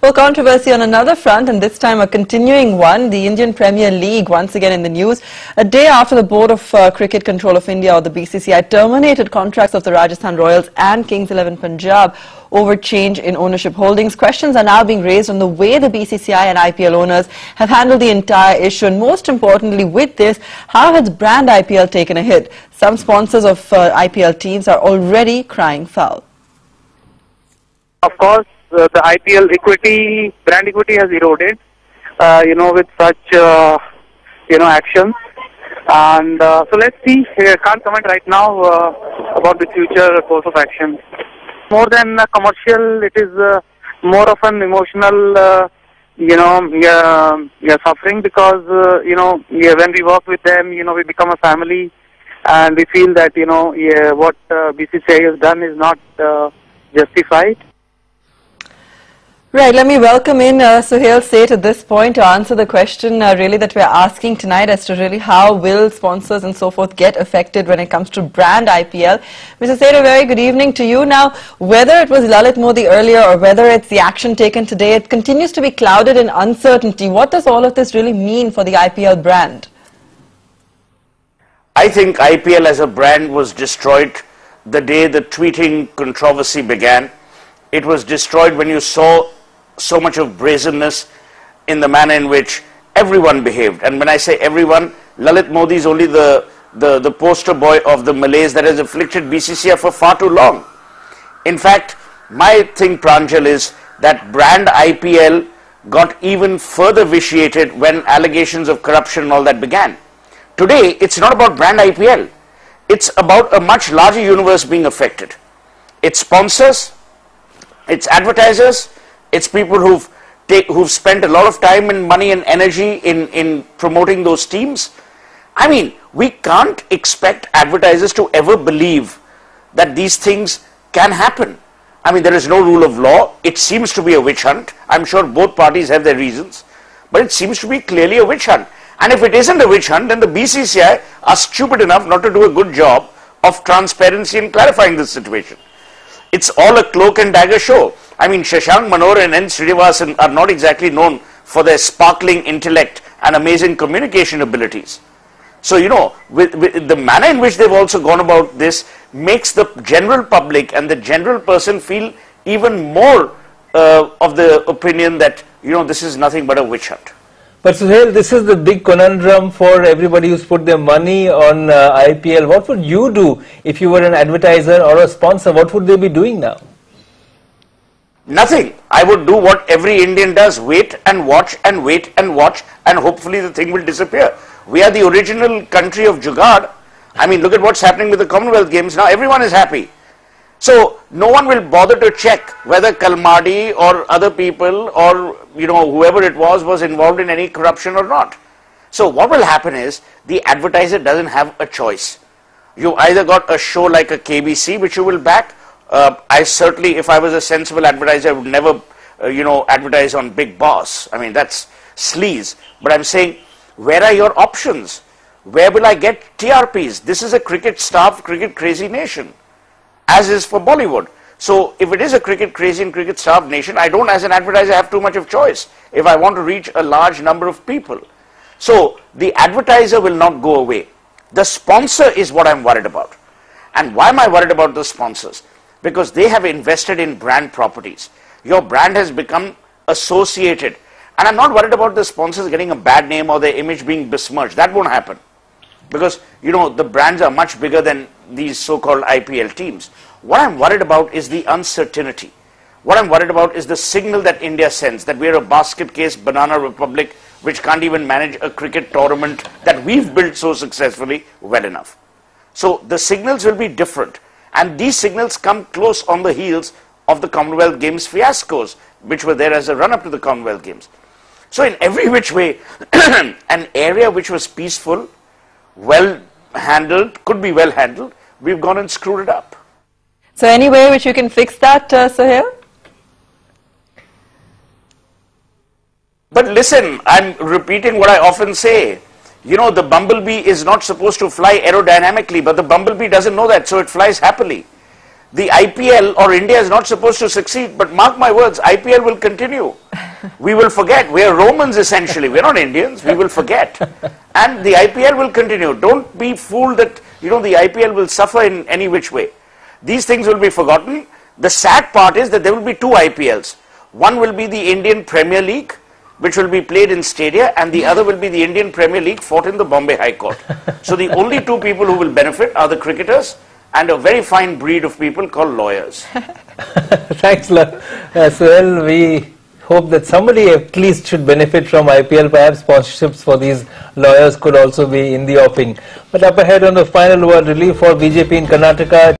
Well, controversy on another front, and this time a continuing one. The Indian Premier League once again in the news. A day after the Board of Cricket Control of India, or the BCCI, terminated contracts of the Rajasthan Royals and Kings 11 Punjab over change in ownership holdings. Questions are now being raised on the way the BCCI and IPL owners have handled the entire issue. And most importantly, with this, how has brand IPL taken a hit? Some sponsors of IPL teams are already crying foul. Of course, the IPL equity, brand equity has eroded, with such, actions. And so let's see. I can't comment right now about the future course of action. More than commercial, it is more of an emotional, suffering because, when we work with them, we become a family and we feel that, what BCCI has done is not justified. Right, let me welcome in Suhel Seth at this point to answer the question really that we're asking tonight as to really how will sponsors and so forth get affected when it comes to brand IPL. Mr. Seth, a very good evening to you. Now, whether it was Lalit Modi earlier or whether it's the action taken today, it continues to be clouded in uncertainty. What does all of this really mean for the IPL brand? I think IPL as a brand was destroyed the day the tweeting controversy began. It was destroyed when you saw so much of brazenness in the manner in which everyone behaved. And when I say everyone, Lalit Modi is only the poster boy of the malaise that has afflicted BCCI for far too long. In fact, my thing, Pranjal, is that brand IPL got even further vitiated when allegations of corruption and all that began. Today, it's not about brand IPL. It's about a much larger universe being affected. It's sponsors, it's advertisers, it's people who've spent a lot of time and money and energy in promoting those teams. I mean, we can't expect advertisers to ever believe that these things can happen. I mean, there is no rule of law. It seems to be a witch hunt. I'm sure both parties have their reasons, but it seems to be clearly a witch hunt. And if it isn't a witch hunt, then the BCCI are stupid enough not to do a good job of transparency and clarifying this situation. It's all a cloak and dagger show. I mean, Shashank Manohar and N. Srinivasan are not exactly known for their sparkling intellect and amazing communication abilities. So, with the manner in which they've also gone about this makes the general public and the general person feel even more of the opinion that, this is nothing but a witch hunt. But Suhel, this is the big conundrum for everybody who's put their money on IPL. What would you do if you were an advertiser or a sponsor? What would they be doing now? Nothing. I would do what every Indian does. Wait and watch and wait and watch, and hopefully the thing will disappear. We are the original country of Jugaad. I mean, look at what's happening with the Commonwealth Games. Now everyone is happy. So no one will bother to check whether Kalmadi or other people or whoever it was involved in any corruption or not. So what will happen is the advertiser doesn't have a choice. You either got a show like a KBC which you will back. I certainly, if I was a sensible advertiser, I would never advertise on Big Boss. I mean, that's sleaze. But I'm saying, where are your options? Where will I get TRPs? This is a cricket-starved, cricket-crazy nation, as is for Bollywood. So if it is a cricket-crazy and cricket-starved nation, I don't, as an advertiser, have too much of choice if I want to reach a large number of people. So the advertiser will not go away. The sponsor is what I'm worried about. And why am I worried about the sponsors? Because they have invested in brand properties. Your brand has become associated. And I'm not worried about the sponsors getting a bad name or their image being besmirched. That won't happen. Because, the brands are much bigger than these so-called IPL teams. What I'm worried about is the uncertainty. What I'm worried about is the signal that India sends, that we're a basket case banana republic which can't even manage a cricket tournament that we've built so successfully well enough. So the signals will be different. And these signals come close on the heels of the Commonwealth Games fiascos, which were there as a run-up to the Commonwealth Games. So in every which way, an area which was peaceful, well handled, could be well handled, we've gone and screwed it up. So any way which you can fix that, Suhel? But listen, I'm repeating what I often say. The bumblebee is not supposed to fly aerodynamically, but the bumblebee doesn't know that, so it flies happily. the IPL or India is not supposed to succeed, but mark my words, IPL will continue. We will forget. We are Romans essentially. We're not Indians. We will forget. And the IPL will continue. Don't be fooled that, the IPL will suffer in any which way. These things will be forgotten. The sad part is that there will be two IPLs. One will be the Indian Premier League, which will be played in stadia, and the other will be the Indian Premier League fought in the Bombay High Court. So the only two people who will benefit are the cricketers and a very fine breed of people called lawyers. Thanks, Suhel. We hope that somebody at least should benefit from IPL. Perhaps sponsorships for these lawyers could also be in the offing. But up ahead on the final word, relief for BJP in Karnataka.